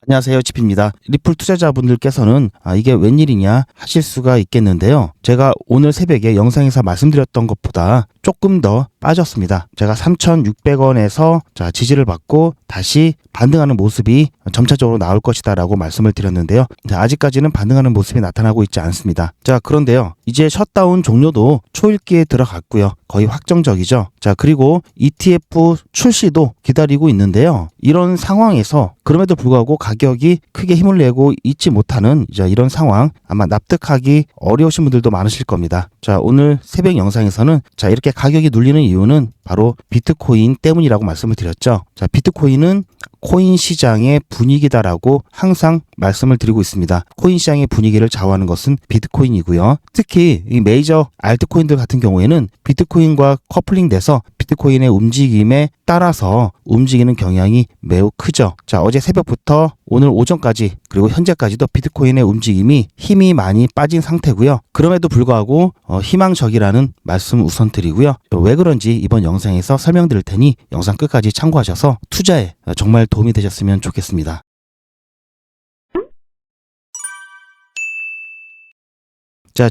안녕하세요, 지피입니다. 리플 투자자분들께서는 이게 웬일이냐 하실 수가 있겠는데요. 제가 오늘 새벽에 영상에서 말씀드렸던 것보다 조금 더 빠졌습니다. 제가 3,600원에서 지지를 받고 다시 반등하는 모습이 점차적으로 나올 것이다 라고 말씀을 드렸는데요. 아직까지는 반등하는 모습이 나타나고 있지 않습니다. 그런데요, 이제 셧다운 종료도 초읽기에 들어갔고요. 거의 확정적이죠. 그리고 ETF 출시도 기다리고 있는데요. 이런 상황에서 그럼에도 불구하고 가격이 크게 힘을 내고 있지 못하는 이런 상황, 아마 납득하기 어려우신 분들도 많으실 겁니다. 오늘 새벽 영상에서는 이렇게 가격이 눌리는 이유는 바로 비트코인 때문이라고 말씀을 드렸죠. 비트코인은 코인 시장의 분위기다라고 항상 말씀을 드리고 있습니다. 코인 시장의 분위기를 좌우하는 것은 비트코인이고요. 특히 이 메이저 알트코인들 같은 경우에는 비트코인과 커플링돼서 비트코인의 움직임에 따라서 움직이는 경향이 매우 크죠. 어제 새벽부터 오늘 오전까지 그리고 현재까지도 비트코인의 움직임이 힘이 많이 빠진 상태고요. 그럼에도 불구하고 희망적이라는 말씀 우선 드리고요. 왜 그런지 이번 영상에서 설명드릴 테니 영상 끝까지 참고하셔서 투자에 정말 도움이 되셨으면 좋겠습니다.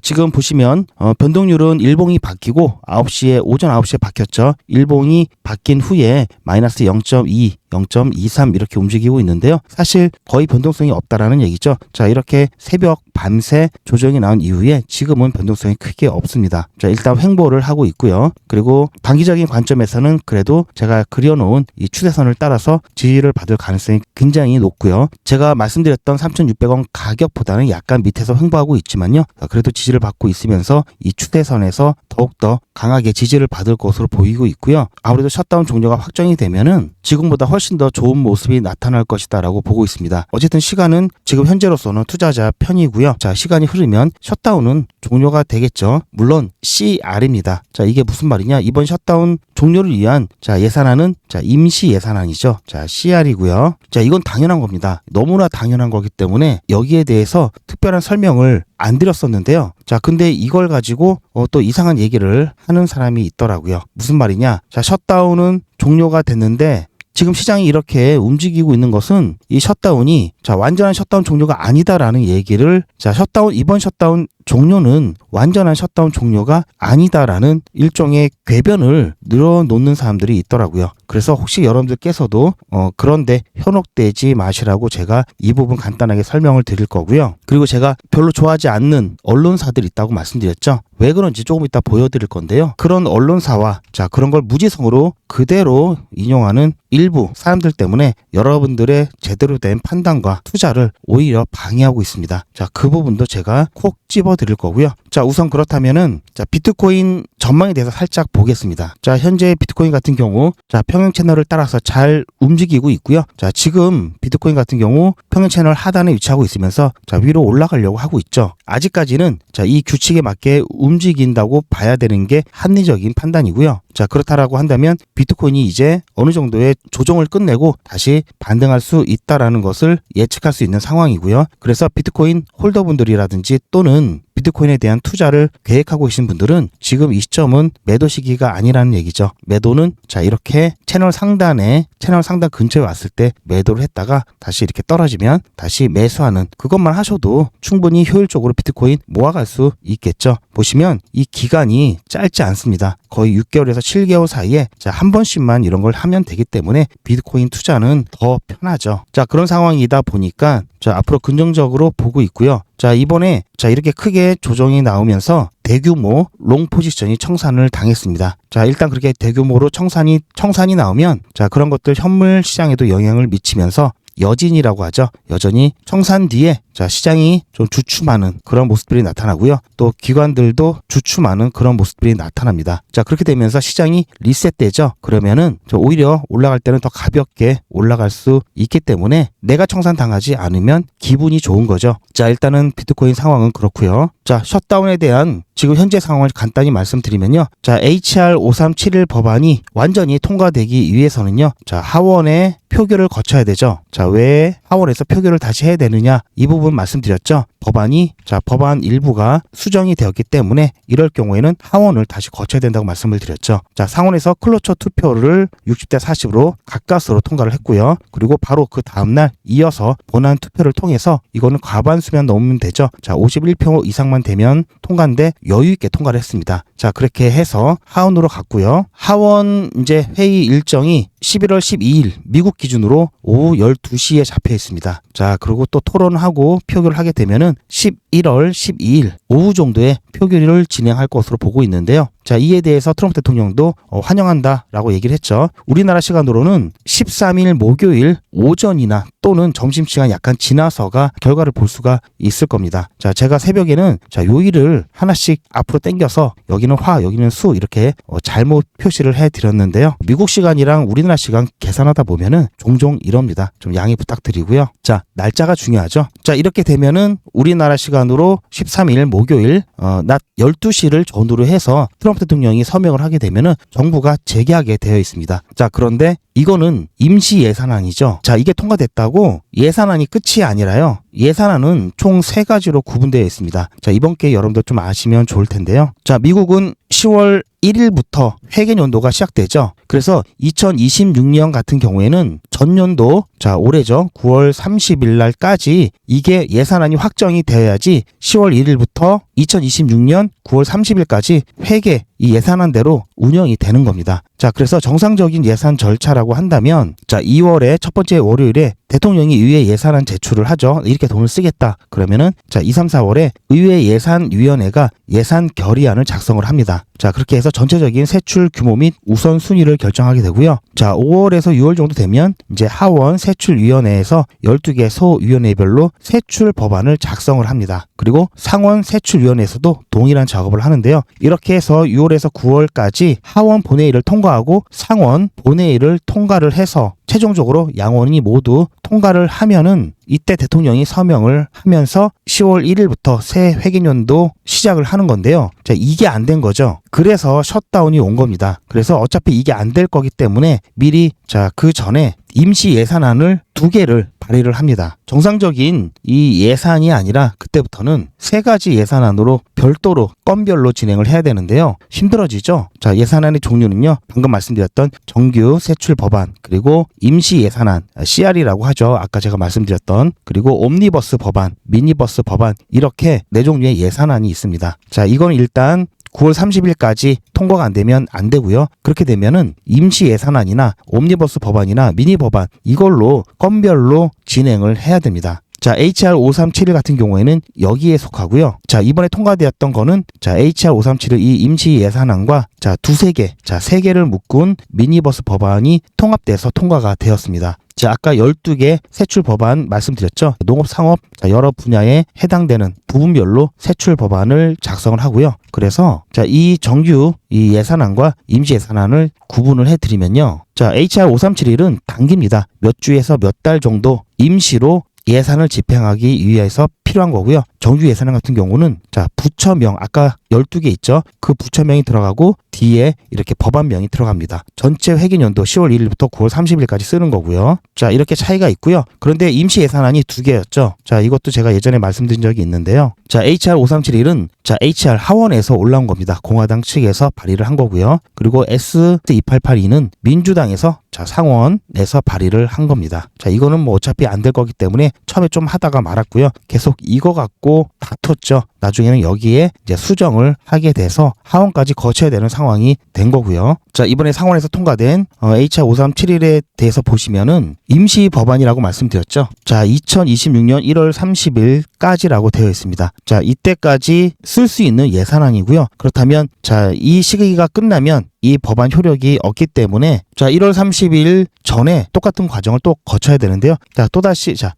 지금 보시면 변동률은 일봉이 바뀌고 오전 9시에 바뀌었죠. 일봉이 바뀐 후에 마이너스 0.2, 0.23 이렇게 움직이고 있는데요. 사실 거의 변동성이 없다라는 얘기죠. 이렇게 새벽 밤새 조정이 나온 이후에 지금은 변동성이 크게 없습니다. 일단 횡보를 하고 있고요. 그리고 단기적인 관점에서는 그래도 제가 그려놓은 이 추세선을 따라서 지지를 받을 가능성이 굉장히 높고요. 제가 말씀드렸던 3,600원 가격보다는 약간 밑에서 횡보하고 있지만요. 그래도 지지를 받고 있으면서 이 추세선에서 더욱더 강하게 지지를 받을 것으로 보이고 있고요. 아무래도 셧다운 종료가 확정이 되면은 지금보다 훨씬 더 좋은 모습이 나타날 것이다 라고 보고 있습니다. 어쨌든 시간은 지금 현재로서는 투자자 편이고요. 시간이 흐르면 셧다운은 종료가 되겠죠. 물론 CR입니다. 이게 무슨 말이냐? 이번 셧다운 종료를 위한 예산안은 임시 예산안이죠. CR이고요. 이건 당연한 겁니다. 너무나 당연한 거기 때문에 여기에 대해서 특별한 설명을 안 드렸었는데요. 근데 이걸 가지고 또 이상한 얘기를 하는 사람이 있더라고요. 무슨 말이냐? 셧다운은 종료가 됐는데 지금 시장이 이렇게 움직이고 있는 것은 이 셧다운이 완전한 셧다운 종료가 아니다라는 얘기를 이번 셧다운 종료는 완전한 셧다운 종료가 아니다라는 일종의 궤변을 늘어놓는 사람들이 있더라고요. 그래서 혹시 여러분들께서도 그런데 현혹되지 마시라고 제가 이 부분 간단하게 설명을 드릴 거고요. 그리고 제가 별로 좋아하지 않는 언론사들이 있다고 말씀드렸죠. 왜 그런지 조금 이따 보여드릴 건데요. 그런 언론사와 그런 걸 무지성으로 그대로 인용하는 일부 사람들 때문에 여러분들의 제대로 된 판단과 투자를 오히려 방해하고 있습니다. 그 부분도 제가 콕 집어 드릴 거고요. 우선 그렇다면은 비트코인 전망에 대해서 살짝 보겠습니다. 현재 비트코인 같은 경우 평형 채널을 따라서 잘 움직이고 있고요. 지금 비트코인 같은 경우 평형 채널 하단에 위치하고 있으면서 위로 올라가려고 하고 있죠. 아직까지는 이 규칙에 맞게 움직인다고 봐야 되는 게 합리적인 판단이고요. 그렇다라고 한다면 비트코인이 이제 어느 정도의 조정을 끝내고 다시 반등할 수 있다라는 것을 예측할 수 있는 상황이고요. 그래서 비트코인 홀더분들이라든지 또는 비트코인에 대한 투자를 계획하고 계신 분들은 지금 이 시점은 매도 시기가 아니라는 얘기죠. 매도는 이렇게 채널 상단 근처에 왔을 때 매도를 했다가 다시 이렇게 떨어지면 다시 매수하는 그것만 하셔도 충분히 효율적으로 비트코인 모아갈 수 있겠죠. 보시면 이 기간이 짧지 않습니다. 거의 6개월에서 7개월 사이에 한 번씩만 이런 걸 하면 되기 때문에 비트코인 투자는 더 편하죠. 그런 상황이다 보니까 앞으로 긍정적으로 보고 있고요. 이번에 이렇게 크게 조정이 나오면서 대규모 롱 포지션이 청산을 당했습니다. 일단 그렇게 대규모로 청산이 나오면 그런 것들 현물 시장에도 영향을 미치면서 여진이라고 하죠. 여전히 청산 뒤에 시장이 좀 주춤하는 그런 모습들이 나타나고요. 또 기관들도 주춤하는 그런 모습들이 나타납니다. 그렇게 되면서 시장이 리셋되죠. 그러면은 오히려 올라갈 때는 더 가볍게 올라갈 수 있기 때문에 내가 청산당하지 않으면 기분이 좋은 거죠. 일단은 비트코인 상황은 그렇고요. 셧다운에 대한 지금 현재 상황을 간단히 말씀드리면요. HR 5371 법안이 완전히 통과되기 위해서는요. 하원의 표결을 거쳐야 되죠. 자, 왜 하원에서 표결을 다시 해야 되느냐? 이 부분 말씀드렸죠. 법안 일부가 수정이 되었기 때문에 이럴 경우에는 하원을 다시 거쳐야 된다고 말씀을 드렸죠. 자, 상원에서 클로처 투표를 60대 40으로 가까스로 통과를 했고요. 그리고 바로 그 다음날 이어서 본안 투표를 통해서 이거는 과반수면 넘으면 되죠. 자, 51표 이상만 되면 통과인데 여유 있게 통과를 했습니다. 자, 그렇게 해서 하원으로 갔고요. 하원 이제 회의 일정이 11월 12일 미국 기준으로 오후 12시에 잡혀 있습니다. 자, 그리고 또 토론하고 표결을 하게 되면은 11월 12일 오후 정도에 표결을 진행할 것으로 보고 있는데요. 자, 이에 대해서 트럼프 대통령도 환영한다라고 얘기를 했죠. 우리나라 시간으로는 13일 목요일 오전이나 또는 점심시간 약간 지나서가 결과를 볼 수가 있을 겁니다. 자, 제가 새벽에는 자, 요일을 하나씩 앞으로 당겨서 여기는 화, 여기는 수 이렇게 잘못 표시를 해드렸는데요. 미국 시간이랑 우리나라 시간 계산하다 보면은 종종 이럽니다. 좀 양해 부탁드리고요. 자, 날짜가 중요하죠. 자, 이렇게 되면은 우리나라 시간으로 13일 목요일 낮 12시를 전후로 해서 트럼프 대통령이 서명을 하게 되면은 정부가 재개하게 되어 있습니다. 자, 그런데 이거는 임시 예산안이죠. 자, 이게 통과됐다고 예산안이 끝이 아니라요. 예산안은 총 3가지로 구분되어 있습니다. 자, 이번 기회에 여러분들 좀 아시면 좋을 텐데요. 자, 미국은 10월 1일부터 회계연도가 시작되죠. 그래서 2026년 같은 경우에는 전년도, 자, 올해죠. 9월 30일 날까지 이게 예산안이 확정이 되어야지 10월 1일부터 2026년 9월 30일까지 회계 이 예산안대로 운영이 되는 겁니다. 자, 그래서 정상적인 예산 절차라고 한다면 자, 2월에 첫 번째 월요일에 대통령이 의회 예산안 제출을 하죠. 이렇게 돈을 쓰겠다. 그러면은 자, 2, 3, 4월에 의회 예산위원회가 예산 결의안을 작성을 합니다. 자, 그렇게 해서 전체적인 세출 규모 및 우선순위를 결정하게 되고요. 자, 5월에서 6월 정도 되면 이제 하원 세출위원회에서 12개 소위원회별로 세출 법안을 작성을 합니다. 그리고 상원 세출위원회에서도 동일한 작업을 하는데요. 이렇게 해서 6월에서 9월까지 하원 본회의를 통과하고 상원 본회의를 통과를 해서 최종적으로 양원이 모두 통과를 하면은 이때 대통령이 서명을 하면서 10월 1일부터 새 회계연도 시작을 하는 건데요. 자, 이게 안 된 거죠. 그래서 셧다운이 온 겁니다. 그래서 어차피 이게 안 될 거기 때문에 미리 자, 그 전에 임시 예산안을 2개를 발의를 합니다. 정상적인 이 예산이 아니라 그때부터는 3가지 예산안으로 별도로 건별로 진행을 해야 되는데요. 힘들어지죠? 자, 예산안의 종류는요. 방금 말씀드렸던 정규 세출 법안, 그리고 임시 예산안, CR이라고 하죠. 아까 제가 말씀드렸던, 그리고 옴니버스 법안, 미니버스 법안, 이렇게 4종류의 예산안이 있습니다. 자, 이건 일단 9월 30일까지 통과가 안 되면 안 되고요. 그렇게 되면은 임시 예산안이나 옴니버스 법안이나 미니 법안 이걸로 건별로 진행을 해야 됩니다. 자, HR 5371 같은 경우에는 여기에 속하고요. 자, 이번에 통과되었던 거는 자, HR 5371 이 임시 예산안과 자, 2-3개, 자, 3개를 묶은 미니버스 법안이 통합돼서 통과가 되었습니다. 자, 아까 12개 세출 법안 말씀드렸죠. 농업, 상업, 자, 여러 분야에 해당되는 부분별로 세출 법안을 작성을 하고요. 그래서 자, 이 정규 이 예산안과 임시 예산안을 구분을 해드리면요. 자, HR 5371은 단기입니다. 몇 주에서 몇 달 정도 임시로 예산을 집행하기 위해서 필요한 거고요. 정규 예산안 같은 경우는 자, 부처명 아까 12개 있죠. 그 부처명이 들어가고 뒤에 이렇게 법안명이 들어갑니다. 전체 회계연도 10월 1일부터 9월 30일까지 쓰는 거고요. 자, 이렇게 차이가 있고요. 그런데 임시 예산안이 2개였죠. 자, 이것도 제가 예전에 말씀드린 적이 있는데요. 자, HR 5371은 자, HR 하원에서 올라온 겁니다. 공화당 측에서 발의를 한 거고요. 그리고 S2882는 민주당에서 자, 상원에서 발의를 한 겁니다. 자, 이거는 뭐 어차피 안 될 거기 때문에 처음에 좀 하다가 말았고요. 계속 이거 갖고 다퉜죠. 나중에는 여기에 이제 수정을 하게 돼서 하원까지 거쳐야 되는 상황이 된 거고요. 자, 이번에 상원에서 통과된 HR 5371에 대해서 보시면은 임시 법안이라고 말씀드렸죠. 자, 2026년 1월 30일까지라고 되어 있습니다. 자, 이때까지 쓸 수 있는 예산안이고요. 그렇다면 자, 이 시기가 끝나면 이 법안 효력이 없기 때문에 자, 1월 30일 전에 똑같은 과정을 또 거쳐야 되는데요. 자,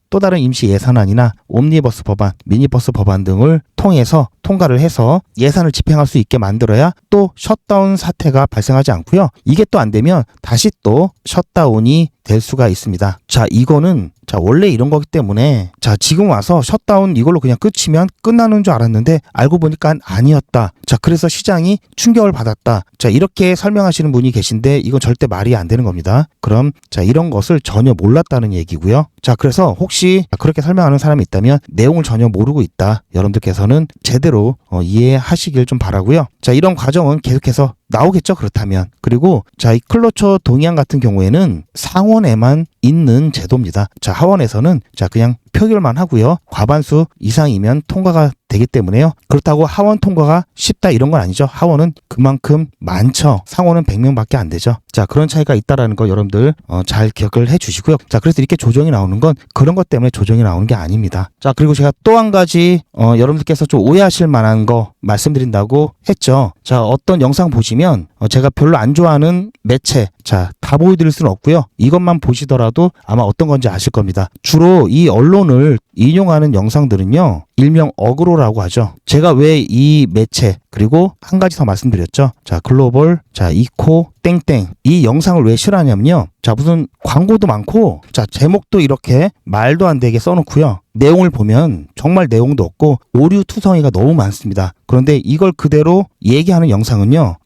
또 다른 임시 예산안이나 옴니버스 법안, 미니버스 법안 등을 통해서 통과를 해서 예산을 집행할 수 있게 만들어야 또 셧다운 사태가 발생하지 않고요. 이게 또 안 되면 다시 또 셧다운이 될 수가 있습니다. 자, 이거는 원래 이런 거기 때문에 지금 와서 셧다운 이걸로 그냥 끝이면 끝나는 줄 알았는데 알고 보니까 아니었다. 그래서 시장이 충격을 받았다. 이렇게 설명하시는 분이 계신데 이건 절대 말이 안 되는 겁니다. 그럼 이런 것을 전혀 몰랐다는 얘기고요. 그래서 혹시 그렇게 설명하는 사람이 있다면 내용을 전혀 모르고 있다. 여러분들께서는 제대로 이해하시길 좀 바라고요. 이런 과정은 계속해서 나오겠죠. 그렇다면. 그리고 이 클로처 동의안 같은 경우에는 상원에만 있는 제도입니다. 하원에서는 그냥 표결만 하고요. 과반수 이상이면 통과가 되기 때문에요. 그렇다고 하원 통과가 쉽다 이런 건 아니죠. 하원은 그만큼 많죠. 상원은 100명밖에 안 되죠. 그런 차이가 있다라는 거 여러분들 잘 기억을 해 주시고요. 그래서 이렇게 조정이 나오는 건 그런 것 때문에 조정이 나오는 게 아닙니다. 그리고 제가 또 한 가지 여러분들께서 좀 오해하실 만한 거 말씀드린다고 했죠. 어떤 영상 보시면 제가 별로 안 좋아하는 매체 다 보여드릴 수는 없고요. 이것만 보시더라도 아마 어떤 건지 아실 겁니다. 주로 이 언론을 인용하는 영상들은요. 일명 어그로라고 하죠. 제가 왜 이 매체 그리고 한 가지 더 말씀드렸죠. 글로벌 이코 땡땡 이 영상을 왜 싫어하냐면요. 무슨 광고도 많고 제목도 이렇게 말도 안 되게 써놓고요. 내용을 보면 정말 내용도 없고 오류투성이가 너무 많습니다. 그런데 이걸 그대로 얘기하는 영상은요.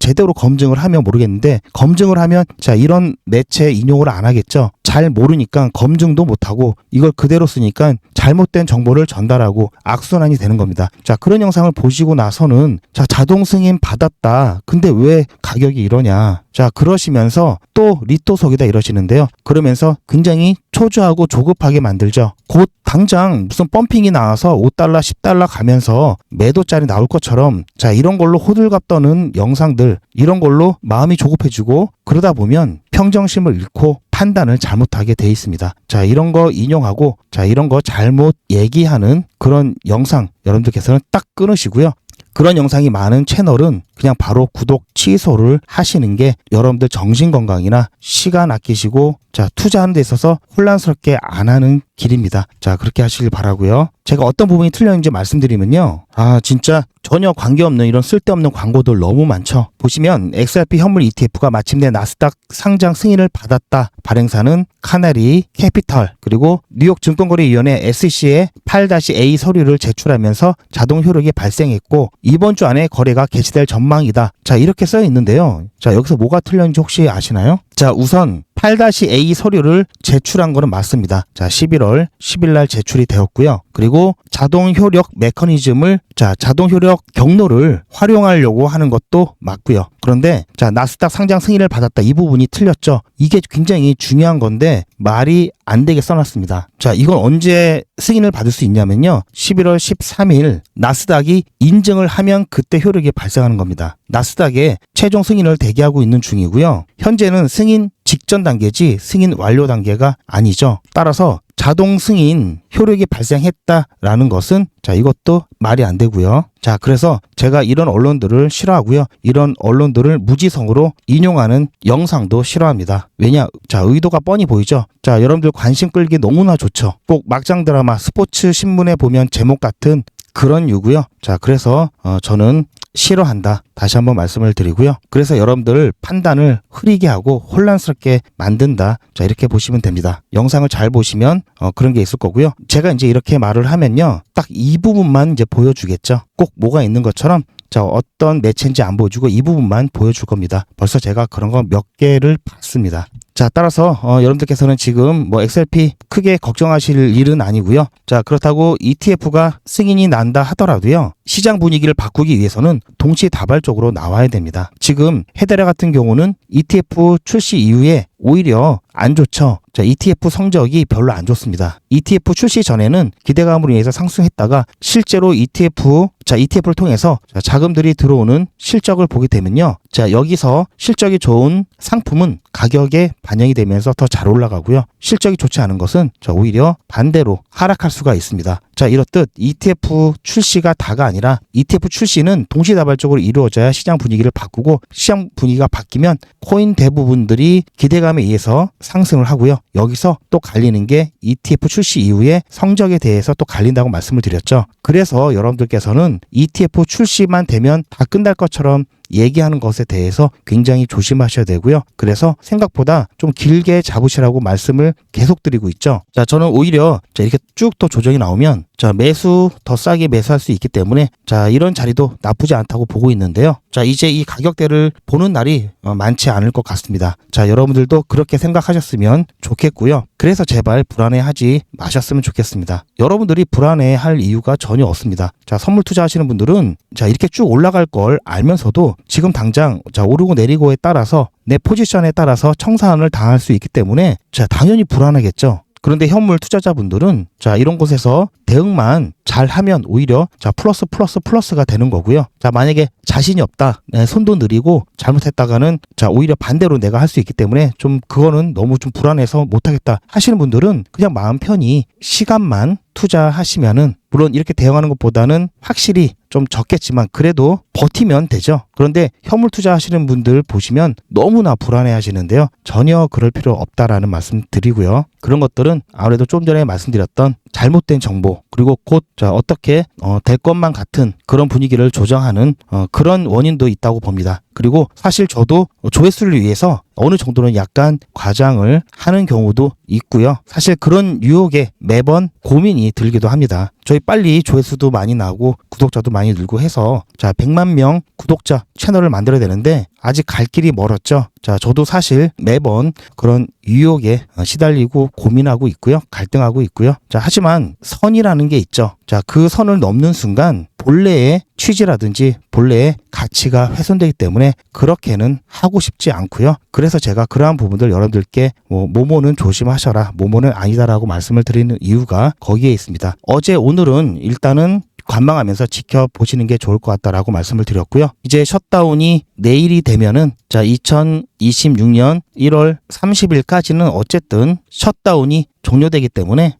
제대로 검증을 하면 모르겠는데 검증을 하면 이런 매체 인용을 안 하겠죠. 잘 모르니까 검증도 못하고 이걸 그대로 쓰니까 잘못된 정보를 전달하고 악순환이 되는 겁니다. 그런 영상을 보시고 나서는 자동 승인 받았다. 근데 왜 가격이 이러냐. 그러시면서 또 리토속이다 이러시는데요. 그러면서 굉장히 초조하고 조급하게 만들죠. 곧 당장 무슨 펌핑이 나와서 $5, $10 가면서 매도짜리 나올 것처럼 이런 걸로 호들갑 떠는 영상들 이런 걸로 마음이 조급해지고 그러다 보면 평정심을 잃고 판단을 잘못하게 돼 있습니다. 이런 거 인용하고 이런 거 잘못 얘기하는 그런 영상 여러분들께서는 딱 끊으시고요. 그런 영상이 많은 채널은 그냥 바로 구독 취소를 하시는 게 여러분들 정신건강이나 시간 아끼시고 투자하는 데 있어서 혼란스럽게 안 하는 길입니다. 그렇게 하시길 바라고요. 제가 어떤 부분이 틀렸는지 말씀드리면요. 진짜 전혀 관계없는 이런 쓸데없는 광고들 너무 많죠. 보시면 XRP 현물 ETF가 마침내 나스닥 상장 승인을 받았다. 발행사는 카나리 캐피털 그리고 뉴욕 증권거래위원회 SEC에 8-A 서류를 제출하면서 자동 효력이 발생했고 이번 주 안에 거래가 개시될 전망이다. 이렇게 써 있는데요. 여기서 뭐가 틀렸는지 혹시 아시나요? 우선 8-A 서류를 제출한 거는 맞습니다. 11월 10일 날 제출이 되었고요. 그리고 자동 효력 메커니즘을 자동 효력 경로를 활용하려고 하는 것도 맞고요. 그런데 나스닥 상장 승인을 받았다. 이 부분이 틀렸죠. 이게 굉장히 중요한 건데 말이 안 되게 써놨습니다. 이건 언제 승인을 받을 수 있냐면요. 11월 13일 나스닥이 인증을 하면 그때 효력이 발생하는 겁니다. 나스닥에 최종 승인을 대기하고 있는 중이고요. 현재는 승인 직전 단계지 승인 완료 단계가 아니죠. 따라서 자동 승인 효력이 발생했다라는 것은 이것도 말이 안 되고요. 그래서 제가 이런 언론들을 싫어하고요. 이런 언론들을 무지성으로 인용하는 영상도 싫어합니다. 왜냐? 의도가 뻔히 보이죠. 여러분들 관심 끌기 너무나 좋죠. 꼭 막장 드라마 스포츠 신문에 보면 제목 같은 그런 이유고요. 그래서 저는 싫어한다. 다시 한번 말씀을 드리고요. 그래서 여러분들 판단을 흐리게 하고 혼란스럽게 만든다. 이렇게 보시면 됩니다. 영상을 잘 보시면 그런 게 있을 거고요. 제가 이제 이렇게 말을 하면요. 딱 이 부분만 이제 보여주겠죠. 꼭 뭐가 있는 것처럼 어떤 매체인지 안 보여주고 이 부분만 보여줄 겁니다. 벌써 제가 그런 거 몇 개를 봤습니다. 따라서 여러분들께서는 지금 XRP 크게 걱정하실 일은 아니고요. 그렇다고 ETF가 승인이 난다 하더라도요. 시장 분위기를 바꾸기 위해서는 동시다발적으로 나와야 됩니다. 지금 헤데라 같은 경우는 ETF 출시 이후에 오히려 안 좋죠. ETF 성적이 별로 안 좋습니다. ETF 출시 전에는 기대감으로 인해서 상승했다가 실제로 ETF를 통해서 자금들이 들어오는 실적을 보게 되면요. 여기서 실적이 좋은 상품은 가격에 반영이 되면서 더 잘 올라가고요. 실적이 좋지 않은 것은 오히려 반대로 하락할 수가 있습니다. 자, 이렇듯 ETF 출시가 다가 아니라 ETF 출시는 동시다발적으로 이루어져야 시장 분위기를 바꾸고, 시장 분위기가 바뀌면 코인 대부분들이 기대감에 의해서 상승을 하고요. 여기서 또 갈리는 게 ETF 출시 이후에 성적에 대해서 또 갈린다고 말씀을 드렸죠. 그래서 여러분들께서는 ETF 출시만 되면 다 끝날 것처럼 얘기하는 것에 대해서 굉장히 조심하셔야 되고요. 그래서 생각보다 좀 길게 잡으시라고 말씀을 계속 드리고 있죠. 자, 저는 오히려 이렇게 쭉 또 조정이 나오면 매수 더 싸게 매수할 수 있기 때문에 이런 자리도 나쁘지 않다고 보고 있는데요. 이제 이 가격대를 보는 날이 많지 않을 것 같습니다. 여러분들도 그렇게 생각하셨으면 좋겠고요. 그래서 제발 불안해하지 마셨으면 좋겠습니다. 여러분들이 불안해할 이유가 전혀 없습니다. 선물 투자하시는 분들은 이렇게 쭉 올라갈 걸 알면서도 지금 당장 오르고 내리고에 따라서 내 포지션에 따라서 청산을 당할 수 있기 때문에 당연히 불안하겠죠. 그런데 현물 투자자분들은 이런 곳에서 대응만 잘하면 오히려 플러스가 되는 거고요. 만약에 자신이 없다, 손도 느리고 잘못했다가는 오히려 반대로 내가 할 수 있기 때문에 좀 그거는 너무 좀 불안해서 못하겠다 하시는 분들은 그냥 마음 편히 시간만 투자하시면은, 물론 이렇게 대응하는 것보다는 확실히 좀 적겠지만 그래도 버티면 되죠. 그런데 현물 투자하시는 분들 보시면 너무나 불안해 하시는데요. 전혀 그럴 필요 없다라는 말씀 드리고요. 그런 것들은 아무래도 좀 전에 말씀드렸던 잘못된 정보, 그리고 곧 어떻게 될 것만 같은 그런 분위기를 조정하는 그런 원인도 있다고 봅니다. 그리고 사실 저도 조회수를 위해서 어느 정도는 약간 과장을 하는 경우도 있고요. 사실 그런 유혹에 매번 고민이 들기도 합니다. 저희 빨리 조회수도 많이 나고 구독자도 많이 늘고 해서 100만 명 구독자 채널을 만들어야 되는데 아직 갈 길이 멀었죠. 저도 사실 매번 그런 유혹에 시달리고 고민하고 있고요. 갈등하고 있고요. 하지만 선이라는 게 있죠. 그 선을 넘는 순간 본래의 취지라든지 본래의 가치가 훼손되기 때문에 그렇게는 하고 싶지 않고요. 그래서 제가 그러한 부분들 여러분들께 모모는 조심하셔라, 모모는 아니다라고 말씀을 드리는 이유가 거기에 있습니다. 어제 오늘은 일단은 관망하면서 지켜보시는 게 좋을 것 같다라고 말씀을 드렸고요. 이제 셧다운이 내일이 되면은 2026년 1월 30일까지는 어쨌든 셧다운이 종료되기 때문에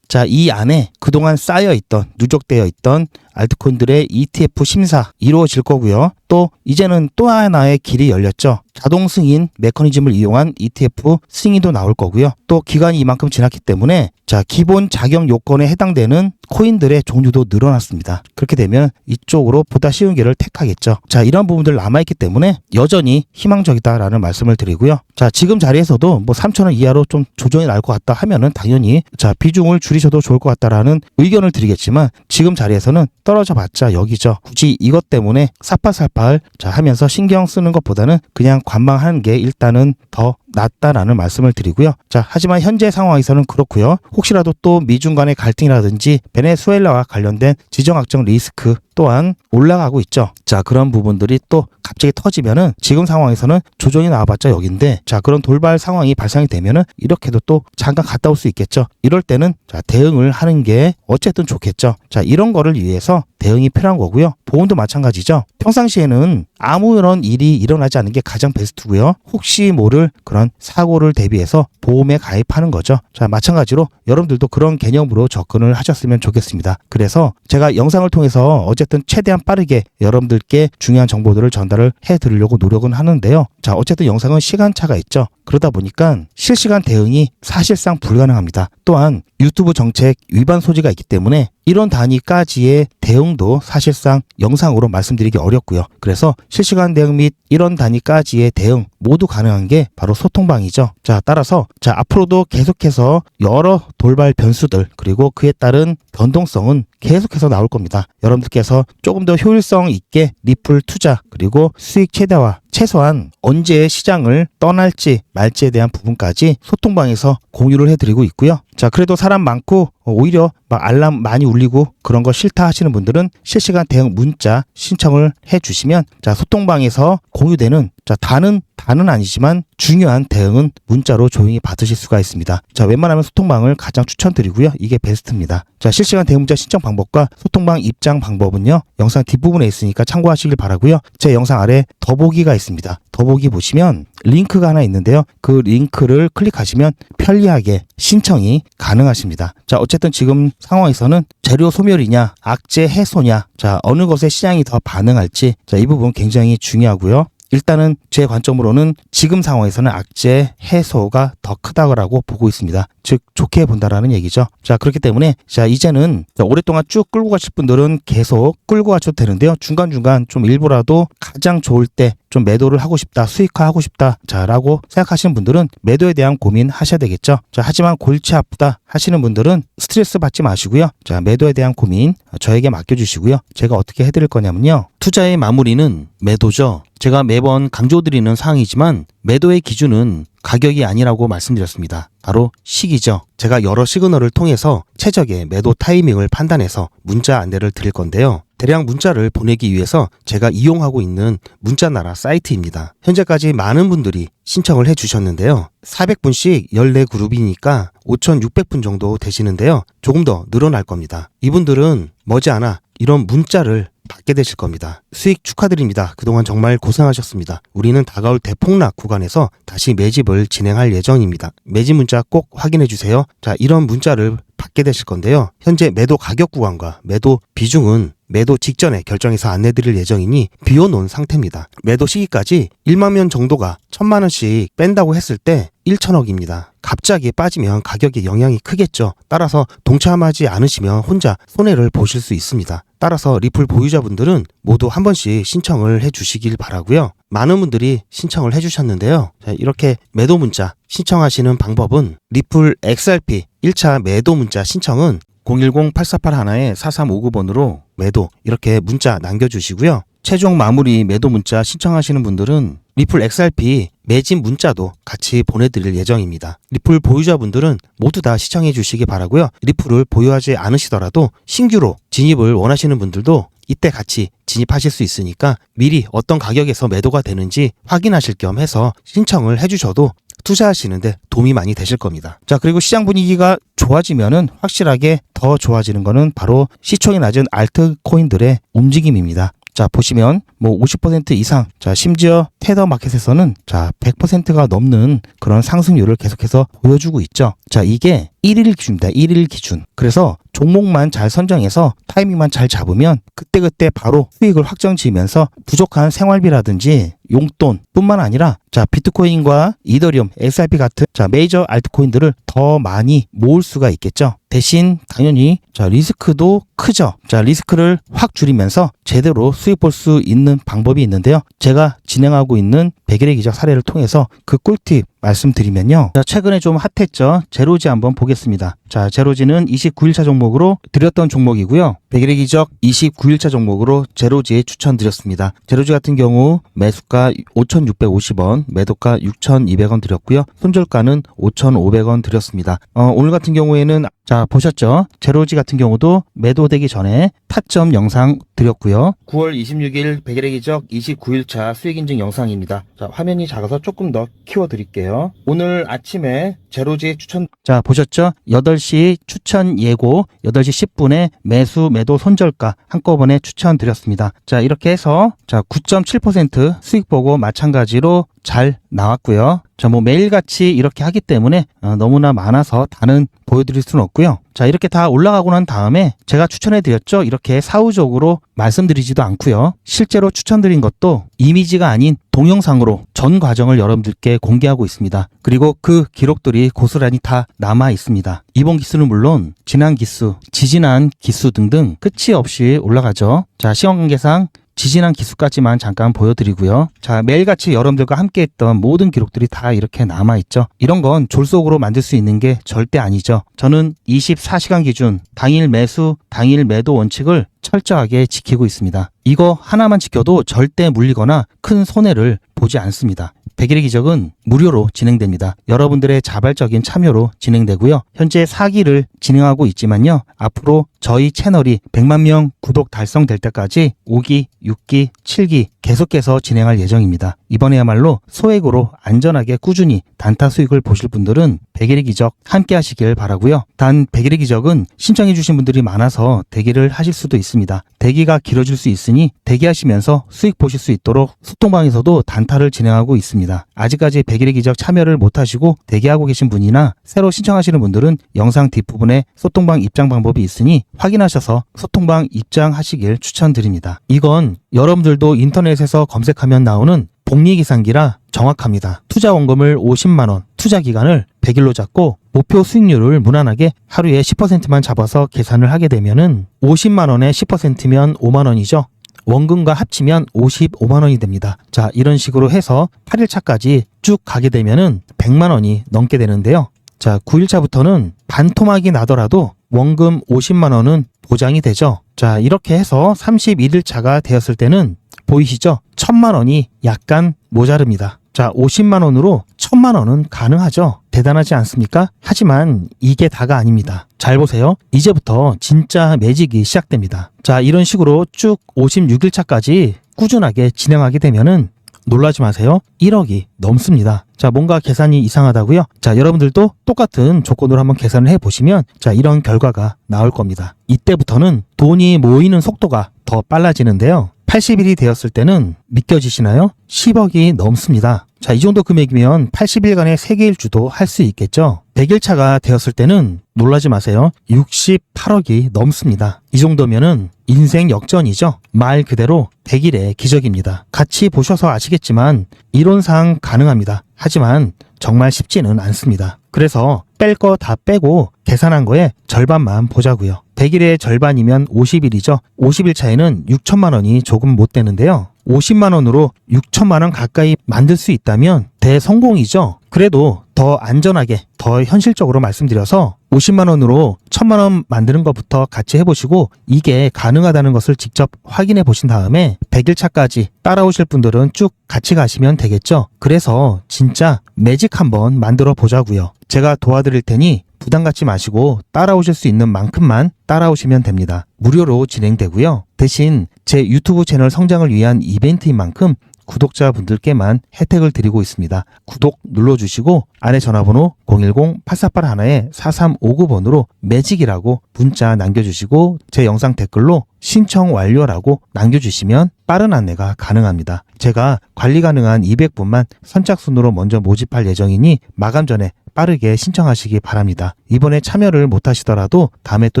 이 안에 그동안 쌓여있던, 누적되어 있던 알트코인들의 ETF 심사 이루어질 거고요. 또 이제는 또 하나의 길이 열렸죠. 자동 승인 메커니즘을 이용한 ETF 승인도 나올 거고요. 또 기간이 이만큼 지났기 때문에 기본 자격 요건에 해당되는 코인들의 종류도 늘어났습니다. 그렇게 되면 이쪽으로 보다 쉬운 길을 택하겠죠. 이런 부분들 남아있기 때문에 여전히 희망적이다라는 말씀을 드리고요. 지금 자리에서도 3,000원 이하로 좀 조정이 날 것 같다 하면은 당연히 비중을 줄이셔도 좋을 것 같다라는 의견을 드리겠지만, 지금 자리에서는 떨어져 봤자 여기죠. 굳이 이것 때문에 사팔사팔 하면서 신경 쓰는 것보다는 그냥 관망하는 게 일단은 더 낫다라는 말씀을 드리고요. 하지만 현재 상황에서는 그렇고요. 혹시라도 또 미중 간의 갈등이라든지 베네수엘라와 관련된 지정학적 리스크 또한 올라가고 있죠. 그런 부분들이 또 갑자기 터지면은 지금 상황에서는 조정이 나와봤자 여긴데, 그런 돌발 상황이 발생이 되면은 이렇게도 또 잠깐 갔다 올 수 있겠죠. 이럴 때는 대응을 하는 게 어쨌든 좋겠죠. 이런 거를 위해서 대응이 필요한 거고요. 보험도 마찬가지죠. 평상시에는 아무런 일이 일어나지 않는 게 가장 베스트고요. 혹시 모를 그런 사고를 대비해서 보험에 가입하는 거죠. 마찬가지로 여러분들도 그런 개념으로 접근을 하셨으면 좋겠습니다. 그래서 제가 영상을 통해서 어쨌든 최대한 빠르게 여러분들께 중요한 정보들을 전달을 해드리려고 노력은 하는데요. 어쨌든 영상은 시간차가 있죠. 그러다 보니까 실시간 대응이 사실상 불가능합니다. 또한 유튜브 정책 위반 소지가 있기 때문에 이런 단위까지의 대응도 사실상 영상으로 말씀드리기 어렵고요. 그래서 실시간 대응 및 이런 단위까지의 대응 모두 가능한 게 바로 소통방이죠. 따라서 앞으로도 계속해서 여러 돌발 변수들, 그리고 그에 따른 변동성은 계속해서 나올 겁니다. 여러분들께서 조금 더 효율성 있게 리플 투자, 그리고 수익 최대화, 최소한 언제 시장을 떠날지 말지에 대한 부분까지 소통방에서 공유를 해드리고 있고요. 그래도 사람 많고 오히려 알람 많이 울리고 그런 거 싫다 하시는 분들은 실시간 대응 문자 신청을 해주시면 소통방에서 공유되는 자, 다는 아니지만 중요한 대응은 문자로 조용히 받으실 수가 있습니다. 자, 웬만하면 소통방을 가장 추천드리고요. 이게 베스트입니다. 자, 실시간 대문자 신청 방법과 소통방 입장 방법은요. 영상 뒷부분에 있으니까 참고하시길 바라고요. 제 영상 아래 더보기가 있습니다. 더보기 보시면 링크가 하나 있는데요. 그 링크를 클릭하시면 편리하게 신청이 가능하십니다. 자, 어쨌든 지금 상황에서는 재료 소멸이냐, 악재 해소냐, 자, 어느 것에 시장이 더 반응할지, 자, 이 부분 굉장히 중요하고요. 일단은 제 관점으로는 지금 상황에서는 악재 해소가 더 크다고 보고 있습니다. 즉 좋게 본다라는 얘기죠. 자, 그렇기 때문에 자, 이제는 오랫동안 쭉 끌고 가실 분들은 계속 끌고 가셔도 되는데요. 중간중간 좀 일부라도 가장 좋을 때 좀 매도를 하고 싶다, 수익화하고 싶다, 자라고 생각하시는 분들은 매도에 대한 고민하셔야 되겠죠. 자, 하지만 골치 아프다 하시는 분들은 스트레스 받지 마시고요. 자, 매도에 대한 고민 저에게 맡겨주시고요. 제가 어떻게 해드릴 거냐면요. 투자의 마무리는 매도죠. 제가 매번 강조드리는 사항이지만 매도의 기준은 가격이 아니라고 말씀드렸습니다. 바로 시기죠. 제가 여러 시그널을 통해서 최적의 매도 타이밍을 판단해서 문자 안내를 드릴 건데요. 대량 문자를 보내기 위해서 제가 이용하고 있는 문자나라 사이트입니다. 현재까지 많은 분들이 신청을 해주셨는데요. 400분씩 14그룹이니까 5,600분 정도 되시는데요. 조금 더 늘어날 겁니다. 이분들은 머지않아 이런 문자를 받게 되실 겁니다. 수익 축하드립니다. 그동안 정말 고생하셨습니다. 우리는 다가올 대폭락 구간에서 다시 매집을 진행할 예정입니다. 매집 문자 꼭 확인해 주세요. 자, 이런 문자를 받게 되실 건데요. 현재 매도 가격 구간과 매도 비중은 매도 직전에 결정해서 안내드릴 예정이니 비워놓은 상태입니다. 매도 시기까지 1만 명 정도가 1,000만 원씩 뺀다고 했을 때 1,000억입니다. 갑자기 빠지면 가격에 영향이 크겠죠. 따라서 동참하지 않으시면 혼자 손해를 보실 수 있습니다. 따라서 리플 보유자분들은 모두 한 번씩 신청을 해주시길 바라고요. 많은 분들이 신청을 해주셨는데요. 자, 이렇게 매도 문자 신청하시는 방법은 리플 XRP 1차 매도 문자 신청은 010-8481-4359번으로 매도 이렇게 문자 남겨주시고요. 최종 마무리 매도 문자 신청하시는 분들은 리플 XRP 매집 문자도 같이 보내드릴 예정입니다. 리플 보유자분들은 모두 다 시청해 주시기 바라고요. 리플을 보유하지 않으시더라도 신규로 진입을 원하시는 분들도 이때 같이 진입하실 수 있으니까 미리 어떤 가격에서 매도가 되는지 확인하실 겸 해서 신청을 해주셔도 투자하시는데 도움이 많이 되실 겁니다. 자, 그리고 시장 분위기가 좋아지면은 확실하게 더 좋아지는 거는 바로 시총이 낮은 알트코인들의 움직임입니다. 자, 보시면 뭐 50% 이상, 자, 심지어 테더 마켓에서는 자, 100%가 넘는 그런 상승률을 계속해서 보여주고 있죠. 자, 이게 1일 기준입니다. 1일 기준. 그래서 종목만 잘 선정해서 타이밍만 잘 잡으면 그때그때 바로 수익을 확정 지으면서 부족한 생활비라든지 용돈 뿐만 아니라 자, 비트코인과 이더리움, XRP 같은 자, 메이저 알트코인들을 더 많이 모을 수가 있겠죠. 대신 당연히 자, 리스크도 크죠. 자, 리스크를 확 줄이면서 제대로 수익 볼 수 있는 방법이 있는데요. 제가 진행하고 있는 100일의 기적 사례를 통해서 그 꿀팁 말씀드리면요. 자, 최근에 좀 핫했죠. 제로지 한번 보겠습니다. 자, 제로지는 29일차 종목으로 드렸던 종목이고요. 100일의 기적 29일차 종목으로 제로지에 추천드렸습니다. 제로지 같은 경우 매수가 5,650원, 매도가 6,200원 드렸고요. 손절가는 5,500원 드렸습니다. 오늘 같은 경우에는 자, 보셨죠? 제로지 같은 경우도 매도되기 전에 타점 영상 드렸고요. 9월 26일 100일의 기적 29일차 수익 인증 영상입니다. 자, 화면이 작아서 조금 더 키워드릴게요. 오늘 아침에 제로지 추천 자, 보셨죠? 8시 추천 예고 8시 10분에 매수 매도 손절가 한꺼번에 추천드렸습니다. 자, 이렇게 해서 자, 9.7% 수익 보고 마찬가지로 잘 나왔고요. 자, 뭐 매일같이 이렇게 하기 때문에 너무나 많아서 다는 보여드릴 수는 없고요. 자, 이렇게 다 올라가고 난 다음에 제가 추천해드렸죠. 이렇게 사후적으로 말씀드리지도 않고요. 실제로 추천드린 것도 이미지가 아닌 동영상으로 전 과정을 여러분들께 공개하고 있습니다. 그리고 그 기록들이 고스란히 다 남아 있습니다. 이번 기수는 물론 지난 기수, 지지난 기수 등등 끝이 없이 올라가죠. 자, 시간 관계상 지지난 기수까지만 잠깐 보여드리고요. 자, 매일같이 여러분들과 함께했던 모든 기록들이 다 이렇게 남아있죠. 이런 건 졸속으로 만들 수 있는 게 절대 아니죠. 저는 24시간 기준 당일 매수, 당일 매도 원칙을 철저하게 지키고 있습니다. 이거 하나만 지켜도 절대 물리거나 큰 손해를 보지 않습니다. 100일의 기적은 무료로 진행됩니다. 여러분들의 자발적인 참여로 진행되고요. 현재 4기를 진행하고 있지만요. 앞으로 저희 채널이 100만 명 구독 달성될 때까지 5기, 6기, 7기 계속해서 진행할 예정입니다. 이번에야말로 소액으로 안전하게 꾸준히 단타 수익을 보실 분들은 100일의 기적 함께 하시길 바라고요. 단 100일의 기적은 신청해 주신 분들이 많아서 대기를 하실 수도 있습니다. 대기가 길어질 수 있으니 대기하시면서 수익 보실 수 있도록 소통방에서도 단타를 진행하고 있습니다. 아직까지 100일의 기적 참여를 못하시고 대기하고 계신 분이나 새로 신청하시는 분들은 영상 뒷부분에 소통방 입장 방법이 있으니 확인하셔서 소통방 입장하시길 추천드립니다. 이건 여러분들도 인터넷에서 검색하면 나오는 복리계산기라 정확합니다. 투자 원금을 50만원, 투자 기간을 100일로 잡고 목표 수익률을 무난하게 하루에 10%만 잡아서 계산을 하게 되면은 50만원에 10%면 5만원이죠. 원금과 합치면 55만원이 됩니다. 자, 이런 식으로 해서 8일차까지 쭉 가게 되면은 100만원이 넘게 되는데요. 자, 9일차부터는 반토막이 나더라도 원금 50만원은 보장이 되죠. 자, 이렇게 해서 31일차가 되었을 때는 보이시죠? 1000만원이 약간 모자릅니다. 자, 50만원으로 1000만원은 가능하죠. 대단하지 않습니까? 하지만 이게 다가 아닙니다. 잘 보세요. 이제부터 진짜 매직이 시작됩니다. 자, 이런 식으로 쭉 56일차까지 꾸준하게 진행하게 되면은 놀라지 마세요. 1억이 넘습니다. 자, 뭔가 계산이 이상하다고요? 자, 여러분들도 똑같은 조건으로 한번 계산을 해보시면 자, 이런 결과가 나올 겁니다. 이때부터는 돈이 모이는 속도가 더 빨라지는데요. 80일이 되었을 때는 믿겨지시나요? 10억이 넘습니다. 자, 이 정도 금액이면 80일간의 세계일주도 할 수 있겠죠? 100일차가 되었을 때는 놀라지 마세요. 68억이 넘습니다. 이 정도면은 인생 역전이죠. 말 그대로 100일의 기적입니다. 같이 보셔서 아시겠지만 이론상 가능합니다. 하지만 정말 쉽지는 않습니다. 그래서 뺄 거 다 빼고 계산한 거에 절반만 보자고요. 100일의 절반이면 50일이죠. 50일 차에는 6천만 원이 조금 못 되는데요. 50만 원으로 6천만 원 가까이 만들 수 있다면 대성공이죠. 그래도 더 안전하게, 더 현실적으로 말씀드려서 50만 원으로 1000만 원 만드는 것부터 같이 해보시고 이게 가능하다는 것을 직접 확인해 보신 다음에 100일 차까지 따라오실 분들은 쭉 같이 가시면 되겠죠. 그래서 진짜 매직 한번 만들어 보자고요. 제가 도와드릴 테니 부담 갖지 마시고 따라오실 수 있는 만큼만 따라오시면 됩니다. 무료로 진행되고요. 대신 제 유튜브 채널 성장을 위한 이벤트인 만큼 구독자분들께만 혜택을 드리고 있습니다. 구독 눌러주시고 안에 전화번호 010-8481-4359번으로 매직이라고 문자 남겨주시고 제 영상 댓글로 신청 완료라고 남겨주시면 빠른 안내가 가능합니다. 제가 관리 가능한 200분만 선착순으로 먼저 모집할 예정이니 마감 전에 빠르게 신청하시기 바랍니다. 이번에 참여를 못하시더라도 다음에 또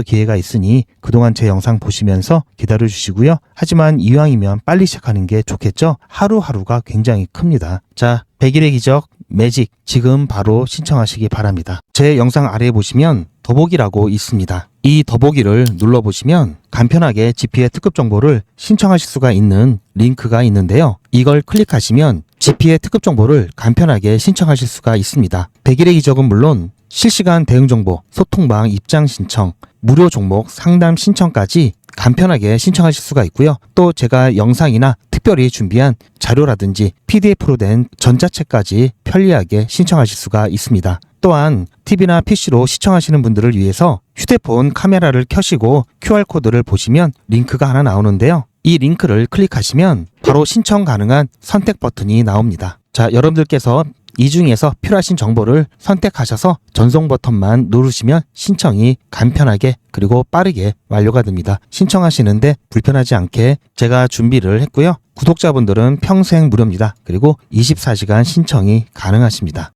기회가 있으니 그동안 제 영상 보시면서 기다려주시고요. 하지만 이왕이면 빨리 시작하는 게 좋겠죠? 하루하루가 굉장히 큽니다. 자, 100일의 기적 매직 지금 바로 신청하시기 바랍니다. 제 영상 아래에 보시면 더보기라고 있습니다. 이 더보기를 눌러보시면 간편하게 GP의 특급 정보를 신청하실 수가 있는 링크가 있는데요. 이걸 클릭하시면 GP의 특급 정보를 간편하게 신청하실 수가 있습니다. 100일의 기적은 물론 실시간 대응 정보, 소통방 입장 신청, 무료 종목 상담 신청까지 간편하게 신청하실 수가 있고요. 또 제가 영상이나 특별히 준비한 자료라든지 PDF로 된 전자책까지 편리하게 신청하실 수가 있습니다. 또한 TV나 PC로 시청하시는 분들을 위해서 휴대폰 카메라를 켜시고 QR코드를 보시면 링크가 하나 나오는데요. 이 링크를 클릭하시면 바로 신청 가능한 선택 버튼이 나옵니다. 자, 여러분들께서 이 중에서 필요하신 정보를 선택하셔서 전송 버튼만 누르시면 신청이 간편하게 그리고 빠르게 완료가 됩니다. 신청하시는데 불편하지 않게 제가 준비를 했고요. 구독자분들은 평생 무료입니다. 그리고 24시간 신청이 가능하십니다.